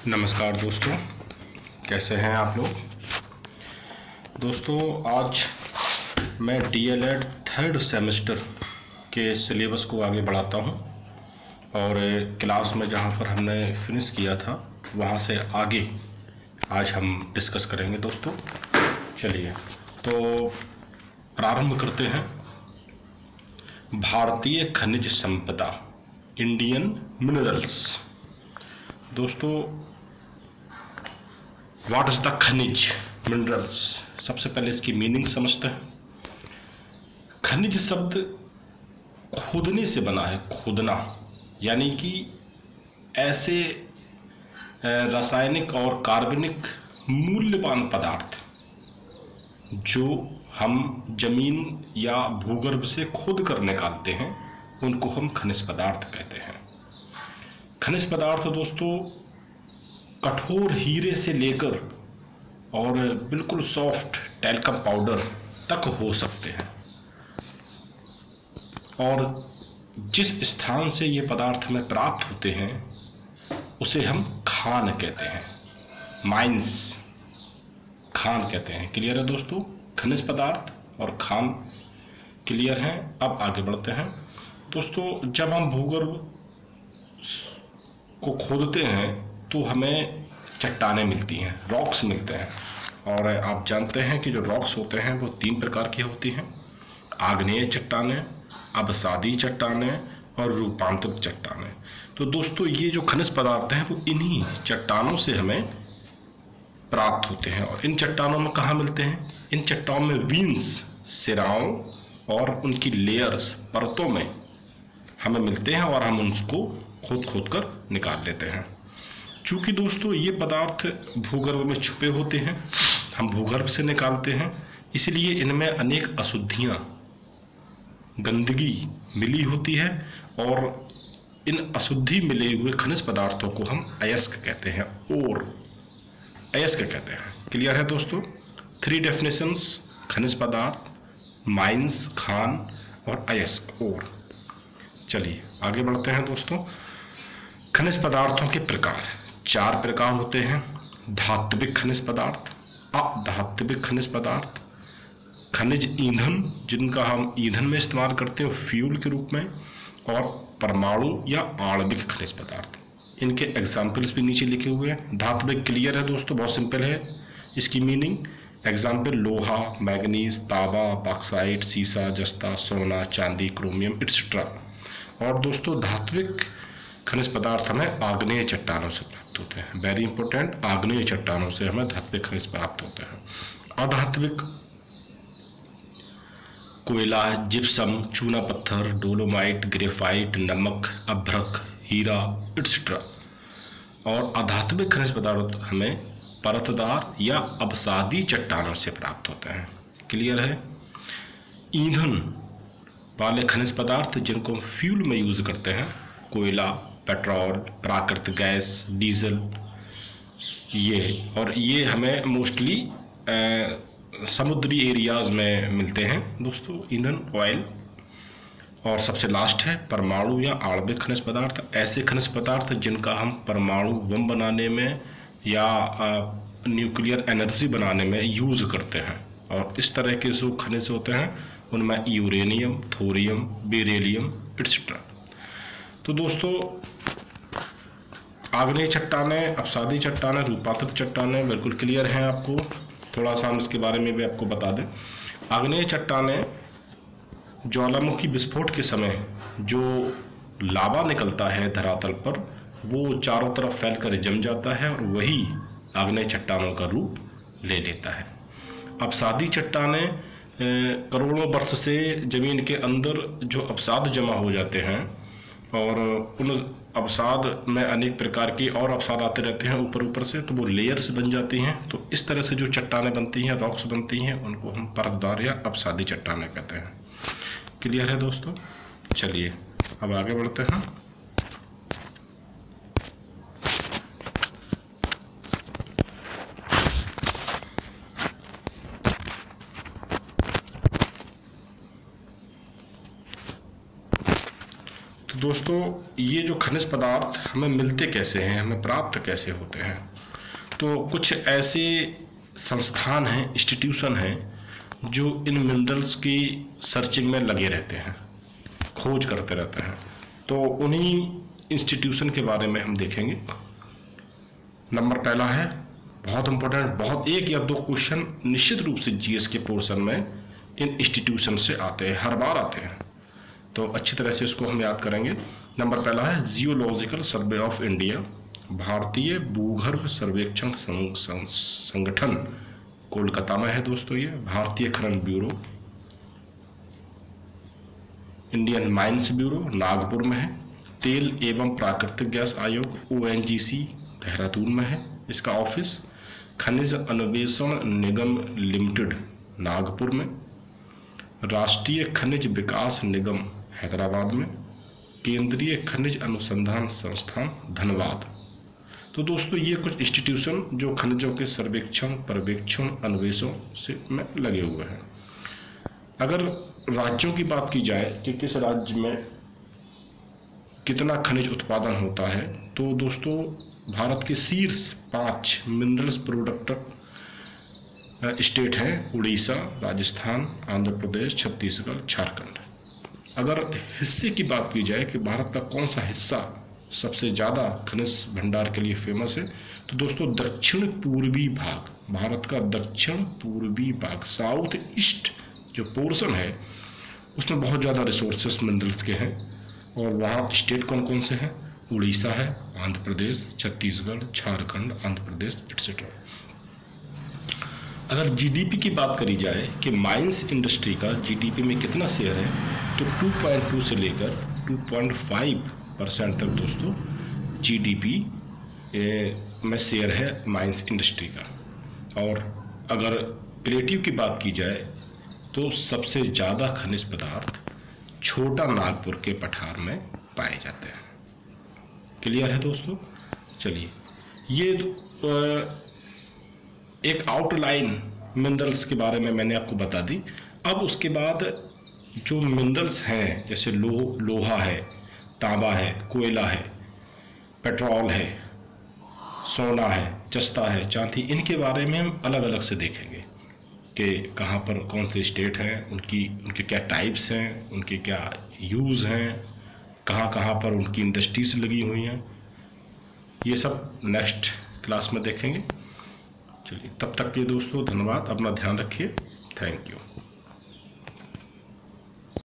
नमस्कार दोस्तों, कैसे हैं आप लोग। दोस्तों, आज मैं डीएलएड थर्ड सेमेस्टर के सिलेबस को आगे बढ़ाता हूं और क्लास में जहां पर हमने फिनिश किया था वहां से आगे आज हम डिस्कस करेंगे। दोस्तों चलिए तो प्रारंभ करते हैं। भारतीय खनिज संपदा, इंडियन मिनरल्स। दोस्तों, व्हाट इज द खनिज मिनरल्स, सबसे पहले इसकी मीनिंग समझते हैं। खनिज शब्द खोदने से बना है, खोदना यानी कि ऐसे रासायनिक और कार्बनिक मूल्यवान पदार्थ जो हम जमीन या भूगर्भ से खोद कर निकालते हैं उनको हम खनिज पदार्थ कहते हैं। खनिज पदार्थ दोस्तों कठोर हीरे से लेकर और बिल्कुल सॉफ्ट टैल्कम पाउडर तक हो सकते हैं और जिस स्थान से ये पदार्थ हमें प्राप्त होते हैं उसे हम खान कहते हैं, माइंस, खान कहते हैं। क्लियर है दोस्तों, खनिज पदार्थ और खान क्लियर हैं। अब आगे बढ़ते हैं। दोस्तों, जब हम भूगर्भ को खोदते हैं तो हमें चट्टानें मिलती हैं, रॉक्स मिलते हैं। और आप जानते हैं कि जो रॉक्स होते हैं वो 3 प्रकार की होती हैं: आग्नेय चट्टानें, अवसादी चट्टानें और रूपांतरित चट्टानें। तो दोस्तों, ये जो खनिज पदार्थ हैं वो इन्हीं चट्टानों से हमें प्राप्त होते हैं। और इन चट्टानों में कहाँ मिलते हैं? इन चट्टानों में वीन्स, सिराओं और उनकी लेयर्स, परतों में हमें मिलते हैं और हम उनको खोद खोद कर निकाल लेते हैं। चूँकि दोस्तों ये पदार्थ भूगर्भ में छुपे होते हैं, हम भूगर्भ से निकालते हैं, इसलिए इनमें अनेक अशुद्धियाँ, गंदगी मिली होती है और इन अशुद्धि मिले हुए खनिज पदार्थों को हम अयस्क कहते हैं, और अयस्क कहते हैं। क्लियर है दोस्तों? 3 डेफिनेशंस: खनिज पदार्थ, माइंस, खान और अयस्क, और। चलिए आगे बढ़ते हैं दोस्तों। खनिज पदार्थों के प्रकार 4 प्रकार होते हैं: धात्विक खनिज पदार्थ, अधात्विक खनिज पदार्थ, खनिज ईंधन जिनका हम ईंधन में इस्तेमाल करते हैं फ्यूल के रूप में, और परमाणु या आणविक खनिज पदार्थ। इनके एग्जाम्पल्स भी नीचे लिखे हुए हैं। धात्विक क्लियर है दोस्तों, बहुत सिंपल है इसकी मीनिंग। एग्जाम्पल: लोहा, मैग्नीज, तांबा, बॉक्साइट, सीसा, जस्ता, सोना, चांदी, क्रोमियम एक्सेट्रा। और दोस्तों, धात्विक खनिज पदार्थ हमें आग्नेय चट्टानों से प्राप्त होते हैं। वेरी इंपॉर्टेंट, आग्नेय चट्टानों से हमें धात्विक खनिज प्राप्त होते हैं। अधात्विक कोयला, जिप्सम, चूना पत्थर, डोलोमाइट, ग्रेफाइट, नमक, अभ्रक, हीरा एक्सेट्रा। और अधात्विक खनिज पदार्थ हमें परतदार या अवसादी चट्टानों से प्राप्त होते हैं। क्लियर है? ईंधन वाले खनिज पदार्थ जिनको हम फ्यूल में यूज करते हैं: कोयला, पेट्रोल, प्राकृतिक गैस, डीजल, ये हमें मोस्टली समुद्री एरियाज में मिलते हैं दोस्तों, ईंधन, ऑयल। और सबसे लास्ट है परमाणु या आणविक खनिज पदार्थ, ऐसे खनिज पदार्थ जिनका हम परमाणु बम बनाने में या न्यूक्लियर एनर्जी बनाने में यूज करते हैं। और इस तरह के जो खनिज होते हैं उनमें यूरेनियम, थोरियम, बेरिलियम एक्सेट्रा। तो दोस्तों, आग्नेय चट्टानें, अवसादी चट्टानें, रूपांतरित चट्टानें बिल्कुल क्लियर हैं आपको। थोड़ा सा हम इसके बारे में भी आपको बता दें। आग्नेय चट्टानें ज्वालामुखी विस्फोट के समय जो लावा निकलता है धरातल पर, वो चारों तरफ फैलकर जम जाता है और वही आग्नेय चट्टानों का रूप ले लेता है। अवसादी चट्टानें करोड़ों वर्ष से जमीन के अंदर जो अवसाद जमा हो जाते हैं और उन अवसाद में अनेक प्रकार के और अवसाद आते रहते हैं ऊपर ऊपर से, तो वो लेयर्स बन जाती हैं। तो इस तरह से जो चट्टानें बनती हैं, रॉक्स बनती हैं, उनको हम परतदार या अवसादी चट्टानें कहते हैं। क्लियर है दोस्तों? चलिए अब आगे बढ़ते हैं। तो दोस्तों ये जो खनिज पदार्थ हमें मिलते कैसे हैं, हमें प्राप्त कैसे होते हैं, तो कुछ ऐसे संस्थान हैं, इंस्टीट्यूशन हैं जो इन मिनरल्स की सर्चिंग में लगे रहते हैं, खोज करते रहते हैं। तो उन्हीं इंस्टीट्यूशन के बारे में हम देखेंगे। नंबर पहला है, बहुत इंपॉर्टेंट, बहुत एक या दो क्वेश्चन निश्चित रूप से जीएस के पोर्शन में इन इंस्टीट्यूशन से आते हैं, हर बार आते हैं, तो अच्छी तरह से इसको हम याद करेंगे। नंबर पहला है जियोलॉजिकल सर्वे ऑफ इंडिया, भारतीय भूगर्भ सर्वेक्षण संगठन, कोलकाता में है दोस्तों ये। भारतीय खनन bureau, Indian mines bureau, Nagpur में है। तेल एवं प्राकृतिक गैस आयोग, ONGC, देहरादून में है इसका ऑफिस। खनिज अन्वेषण निगम लिमिटेड, नागपुर में। राष्ट्रीय खनिज विकास निगम, हैदराबाद में। केंद्रीय खनिज अनुसंधान संस्थान, धनबाद। तो दोस्तों ये कुछ इंस्टीट्यूशन जो खनिजों के सर्वेक्षण, पर्यवेक्षण, अन्वेषण से में लगे हुए हैं। अगर राज्यों की बात की जाए कि किस राज्य में कितना खनिज उत्पादन होता है, तो दोस्तों भारत के शीर्ष 5 मिनरल्स प्रोडक्टर स्टेट हैं उड़ीसा, राजस्थान, आंध्र प्रदेश, छत्तीसगढ़, झारखंड। अगर हिस्से की बात की जाए कि भारत का कौन सा हिस्सा सबसे ज़्यादा खनिज भंडार के लिए फेमस है, तो दोस्तों दक्षिण पूर्वी भाग, भारत का दक्षिण पूर्वी भाग, साउथ ईस्ट जो पोर्शन है उसमें बहुत ज़्यादा रिसोर्सेस मिनरल्स के हैं। और वहाँ स्टेट कौन कौन से हैं? उड़ीसा है, आंध्र प्रदेश, छत्तीसगढ़, झारखंड, आंध्र प्रदेश एट्सेट्रा। अगर जीडीपी की बात करी जाए कि माइंस इंडस्ट्री का जीडीपी में कितना शेयर है, तो 2.2 से लेकर 2.5% तक दोस्तों जीडीपी में शेयर है माइंस इंडस्ट्री का। और अगर प्लेटिव की बात की जाए तो सबसे ज़्यादा खनिज पदार्थ छोटा नागपुर के पठार में पाए जाते हैं। क्लियर है दोस्तों? चलिए, ये एक आउटलाइन मिनरल्स के बारे में मैंने आपको बता दी। अब उसके बाद जो मिनरल्स हैं, जैसे लोहा है, तांबा है, कोयला है, पेट्रोल है, सोना है, जस्ता है, चांदी, इनके बारे में हम अलग अलग से देखेंगे कि कहाँ पर कौन से स्टेट हैं, उनके क्या टाइप्स हैं, उनके क्या यूज़ हैं, कहाँ कहाँ पर उनकी इंडस्ट्रीज लगी हुई हैं, ये सब नेक्स्ट क्लास में देखेंगे। चलिए, तब तक के दोस्तों धन्यवाद, अपना ध्यान रखिए, थैंक यू।